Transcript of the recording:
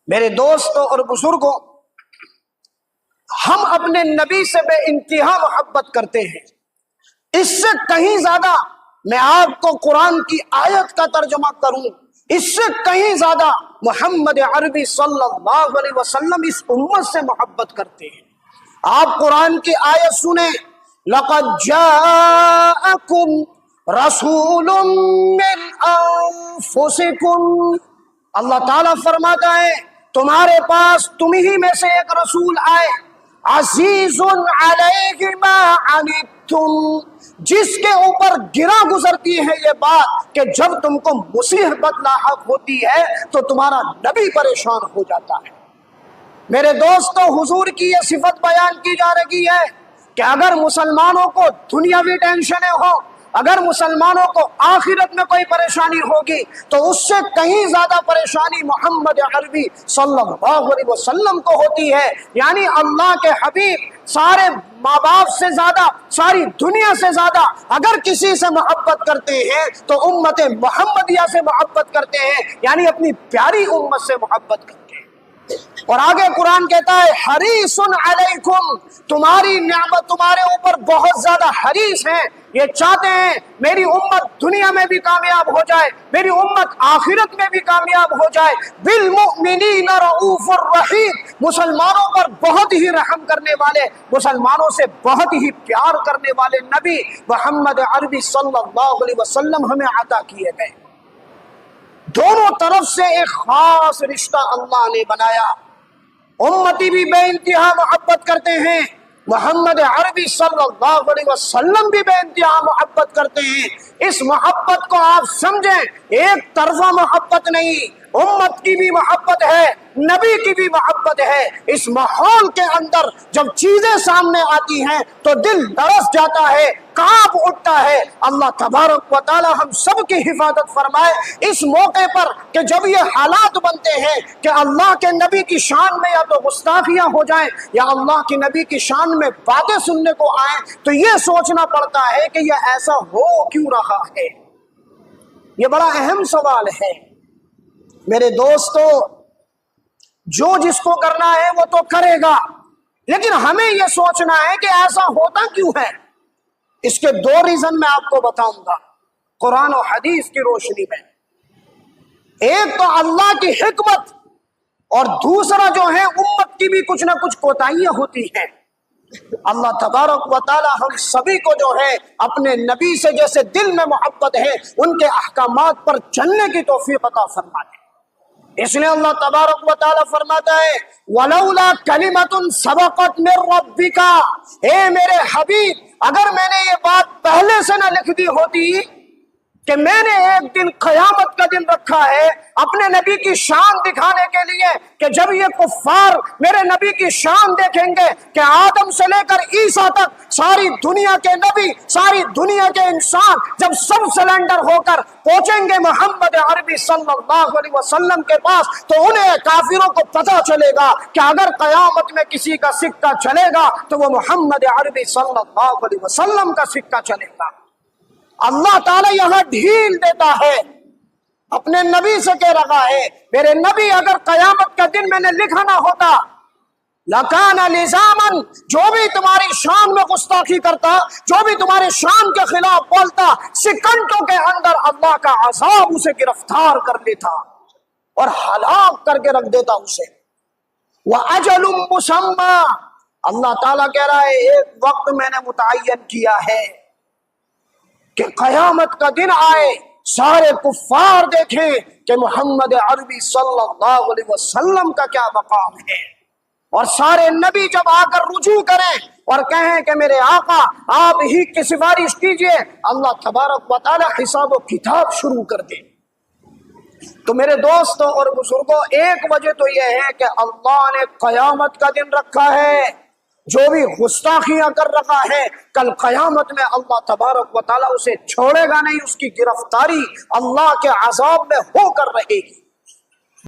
میرے دوستوں اور بزرگوں، ہم اپنے نبی سے بے انتہا محبت کرتے ہیں۔ اس سے کہیں زیادہ میں آپ کو قرآن کی آیت کا ترجمہ کروں، اس سے کہیں زیادہ محمد عربی صلی اللہ علیہ وسلم اس امت سے محبت کرتے ہیں۔ آپ قرآن کی آیت سنیں، لَقَدْ جَاءَكُمْ رَسُولٌ مِّنْ أَنفُسِكُمْ، اللہ تعالیٰ فرماتا ہے تمہارے پاس تمہیں میں سے ایک رسول آئے، عزیز علیہ ما عنتم، جس کے اوپر گرا گزرتی ہے یہ بات کہ جب تم کو مصیبت لاحق ہوتی ہے تو تمہارا نبی پریشان ہو جاتا ہے۔ میرے دوستو، حضور کی یہ صفت بیان کی جا رہی ہے کہ اگر مسلمانوں کو دنیاوی ٹینشنیں ہوں، اگر مسلمانوں کو آخرت میں کوئی پریشانی ہوگی تو اس سے کہیں زیادہ پریشانی محمد عربی صلی اللہ علیہ وسلم کو ہوتی ہے۔ یعنی اللہ کے حبیب سارے ماں باپ سے زیادہ، ساری دنیا سے زیادہ اگر کسی سے محبت کرتے ہیں تو امت محمدیہ سے محبت کرتے ہیں، یعنی اپنی پیاری امت سے محبت کرتے ہیں۔ اور آگے قرآن کہتا ہے حریص علیکم، تمہاری نعمت تمہارے اوپر بہت زیادہ حریص ہیں، یہ چاہتے ہیں میری امت دنیا میں بھی کامیاب ہو جائے، میری امت آخرت میں بھی کامیاب ہو جائے۔ بالمؤمنین رؤوف الرحیم، مسلمانوں پر بہت ہی رحم کرنے والے، مسلمانوں سے بہت ہی پیار کرنے والے نبی محمد عربی صلی اللہ علیہ وسلم ہمیں عطا کیے گئے۔ دونوں طرف سے ایک خاص رشتہ اللہ نے بنایا۔ امتی بھی بے انتہا محبت کرتے ہیں، محمد عربی صلی اللہ علیہ وسلم بھی بے انتہا محبت کرتے ہیں۔ اس محبت کو آپ سمجھیں، ایک طرفہ محبت نہیں، امت کی بھی محبت ہے، نبی کی بھی محبت ہے۔ اس ماحول کے اندر جب چیزیں سامنے آتی ہیں تو دل لرز جاتا ہے، کانپ اٹھتا ہے۔ اللہ تبارک و تعالی ہم سب کی حفاظت فرمائے اس موقع پر کہ جب یہ حالات بنتے ہیں کہ اللہ کے نبی کی شان میں یا تو گستاخیاں ہو جائیں یا اللہ کے نبی کی شان میں باتیں سننے کو آئیں، تو یہ سوچنا پڑتا ہے کہ یہ ایسا ہو کیوں رہا ہے۔ یہ بڑا اہم سوال ہے میرے دوستو۔ جو جس کو کرنا ہے وہ تو کرے گا، لیکن ہمیں یہ سوچنا ہے کہ ایسا ہوتا کیوں ہے۔ اس کے دو ریزن میں آپ کو بتاؤں گا قرآن و حدیث کی روشنی میں۔ ایک تو اللہ کی حکمت، اور دوسرا جو ہے امت کی بھی کچھ نہ کچھ کوتاہیاں ہوتی ہیں۔ اللہ تبارک و تعالی ہم سبھی کو جو ہے اپنے نبی سے جیسے دل میں محبت ہے ان کے احکامات پر چلنے کی توفیق عطا فرما دے۔ اس لیے اللہ تبارک و تعالی فرماتا ہے وَلَوْلَا كَلِمَةٌ سَبَقَتْ مِن رَبِّكَ، اے میرے حبیب اگر میں نے یہ بات پہلے سے نہ لکھ دی ہوتی کہ میں نے ایک دن قیامت کا دن رکھا ہے اپنے نبی کی شان دکھانے کے لیے، کہ جب یہ کفار میرے نبی کی شان دیکھیں گے کہ آدم سے لے کر عیسیٰ تک ساری دنیا کے نبی، ساری دنیا کے انسان جب سب سلنڈر ہو کر پہنچیں گے محمد عربی صلی اللہ علیہ وسلم کے پاس، تو انہیں کافروں کو پتہ چلے گا کہ اگر قیامت میں کسی کا سکہ چلے گا تو وہ محمد عربی صلی اللہ علیہ وسلم کا سکہ چلے گا۔ اللہ تعالی یہاں ڈھیل دیتا ہے، اپنے نبی سے کہہ رہا ہے میرے نبی اگر قیامت کا دن میں نے لکھا نہ ہوتا لَكَانَ لِزَامًا، جو بھی تمہاری شان میں گستاخی کرتا، جو بھی تمہارے شان کے خلاف بولتا، سیکنڈوں کے اندر اللہ کا عذاب اسے گرفتار کر لیتا اور ہلاک کر کے رکھ دیتا اسے۔ وَأَجَلٌ مُّسَمًّى، اللہ تعالیٰ کہہ رہا ہے ایک وقت میں نے متعین کیا ہے کہ قیامت کا دن آئے، سارے کفار دیکھیں کہ محمد عربی صلی اللہ علیہ وسلم کا کیا مقام ہے، اور سارے نبی جب آ کر رجوع کریں اور کہیں کہ میرے آقا آپ ہی کی سفارش کیجئے، اللہ تبارک و تعالی حساب و کتاب شروع کر دے۔ تو میرے دوستوں اور بزرگوں، ایک وجہ تو یہ ہے کہ اللہ نے قیامت کا دن رکھا ہے، جو بھی گستاخیاں کر رہا ہے کل قیامت میں اللہ تبارک و تعالیٰ اسے چھوڑے گا نہیں، اس کی گرفتاری اللہ کے عذاب میں ہو کر رہے گی۔